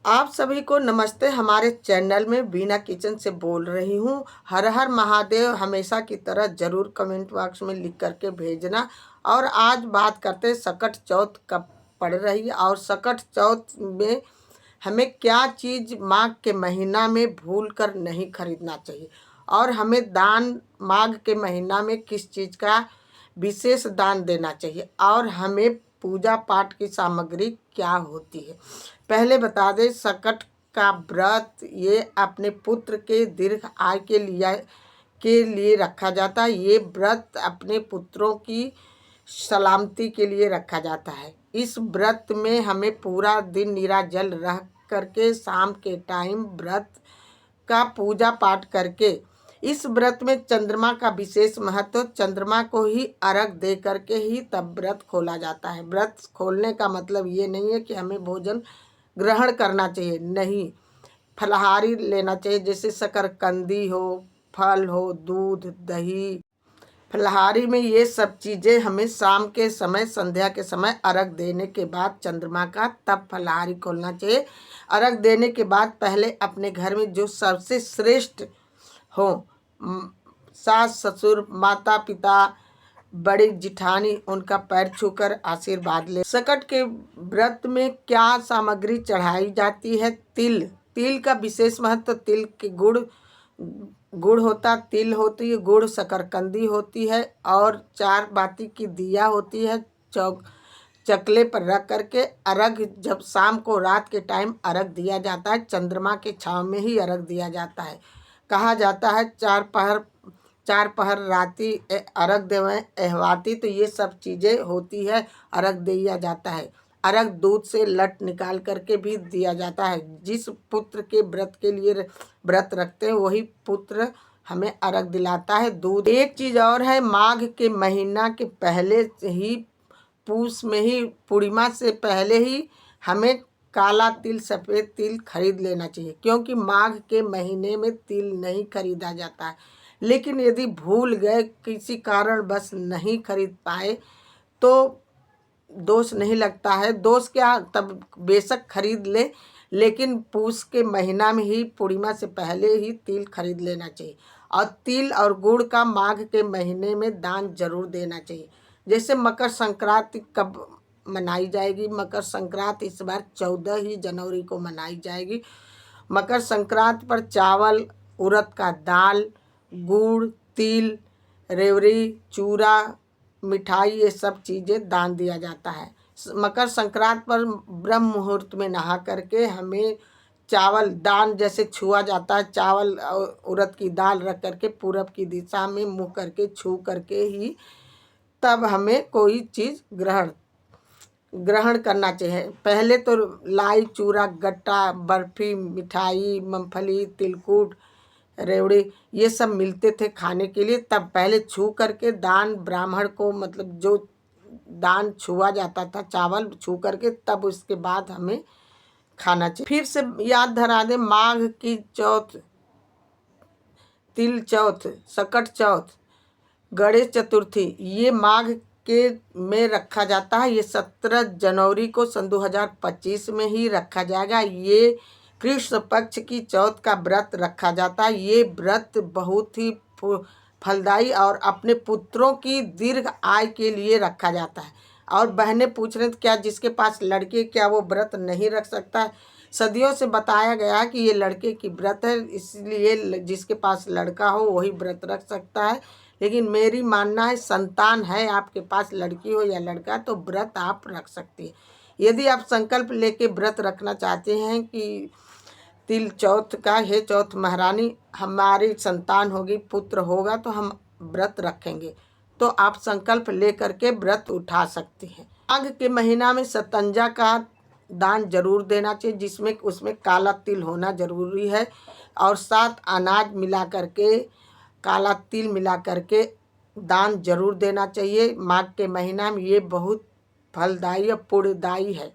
आप सभी को नमस्ते। हमारे चैनल में बीना किचन से बोल रही हूँ। हर हर महादेव। हमेशा की तरह ज़रूर कमेंट बॉक्स में लिख करके भेजना। और आज बात करते हैं सकट चौथ कब पड़ रही है और सकट चौथ में हमें क्या चीज़ माघ के महीना में भूल कर नहीं खरीदना चाहिए और हमें दान माघ के महीना में किस चीज़ का विशेष दान देना चाहिए और हमें पूजा पाठ की सामग्री क्या होती है। पहले बता दें, सकट का व्रत ये अपने पुत्र के दीर्घ आयु के लिए रखा जाता है। ये व्रत अपने पुत्रों की सलामती के लिए रखा जाता है। इस व्रत में हमें पूरा दिन निराजल रह करके शाम के टाइम व्रत का पूजा पाठ करके इस व्रत में चंद्रमा का विशेष महत्व। चंद्रमा को ही अर्घ दे करके ही तब व्रत खोला जाता है। व्रत खोलने का मतलब ये नहीं है कि हमें भोजन ग्रहण करना चाहिए, नहीं, फलाहारी लेना चाहिए, जैसे शकरकंदी हो, फल हो, दूध, दही। फलाहारी में ये सब चीज़ें हमें शाम के समय, संध्या के समय अर्घ देने के बाद चंद्रमा का, तब फलाहारी खोलना चाहिए। अर्घ देने के बाद पहले अपने घर में जो सबसे श्रेष्ठ हो, सास ससुर, माता पिता, बड़ी जिठानी, उनका पैर छूकर आशीर्वाद ले। सकट के व्रत में क्या सामग्री चढ़ाई जाती है? तिल। तिल का विशेष महत्व। तिल के गुड़ होता, तिल होती है, गुड़, शकरकंदी होती है और 4 बाती की दिया होती है। चकले पर रख करके अर्घ, जब शाम को रात के टाइम अर्घ दिया जाता है, चंद्रमा के छांव में ही अर्घ दिया जाता है। कहा जाता है 4 पहर राती अर्घ देवें एहवाती। तो ये सब चीज़ें होती है, अर्घ दिया जाता है। अर्घ दूध से लट निकाल करके भी दिया जाता है। जिस पुत्र के व्रत के लिए व्रत रखते हैं वही पुत्र हमें अर्घ दिलाता है दूध। एक चीज़ और है, माघ के महीना के पहले से ही, पूस में ही, पूर्णिमा से पहले ही हमें काला तिल, सफ़ेद तिल खरीद लेना चाहिए, क्योंकि माघ के महीने में तिल नहीं खरीदा जाता है। लेकिन यदि भूल गए, किसी कारण बस नहीं खरीद पाए, तो दोष नहीं लगता है। दोष क्या, तब बेशक खरीद ले, लेकिन पूस के महीना में ही, पूर्णिमा से पहले ही तिल खरीद लेना चाहिए। और तिल और गुड़ का माघ के महीने में दान जरूर देना चाहिए। जैसे मकर संक्रांति कब मनाई जाएगी? मकर संक्रांति इस बार 14 ही जनवरी को मनाई जाएगी। मकर संक्रांति पर चावल, उड़द का दाल, गुड़, तिल, रेवड़ी, चूरा, मिठाई, ये सब चीज़ें दान दिया जाता है। मकर संक्रांति पर ब्रह्म मुहूर्त में नहा करके हमें चावल दान जैसे छुआ जाता है, चावल और उड़द की दाल रख करके पूरब की दिशा में मुँह करके छू करके ही तब हमें कोई चीज़ ग्रहण करना चाहिए। पहले तो लाई, चूरा, गट्टा, बर्फी, मिठाई, मूंगफली, तिलकुट, रेवड़ी, ये सब मिलते थे खाने के लिए। तब पहले छू करके दान ब्राह्मण को, मतलब जो दान छुआ जाता था, चावल छू करके, तब उसके बाद हमें खाना चाहिए। फिर से याद धरा दें, माघ की चौथ, तिल चौथ, सकट चौथ, गणेश चतुर्थी, ये माघ के में रखा जाता है। ये 17 जनवरी को सन 2025 में ही रखा जाएगा। ये कृष्ण पक्ष की चौथ का व्रत रखा जाता है। ये व्रत बहुत ही फलदायी और अपने पुत्रों की दीर्घ आयु के लिए रखा जाता है। और बहनें पूछ रहे थे क्या जिसके पास लड़के, क्या वो व्रत नहीं रख सकता है? सदियों से बताया गया कि ये लड़के की व्रत है, इसलिए जिसके पास लड़का हो वही व्रत रख सकता है। लेकिन मेरी मानना है, संतान है आपके पास, लड़की हो या लड़का, तो व्रत आप रख सकती हैं। यदि आप संकल्प लेके व्रत रखना चाहते हैं कि तिल चौथ का, हे चौथ महारानी हमारी संतान होगी, पुत्र होगा, तो हम व्रत रखेंगे, तो आप संकल्प ले करके व्रत उठा सकती हैं। माघ के महीना में सतंजा का दान जरूर देना चाहिए, जिसमें उसमें काला तिल होना जरूरी है। और 7 अनाज मिला करके, काला तिल मिला करके दान जरूर देना चाहिए। माघ के महीना में ये बहुत फलदायी और पुण्यदायी है।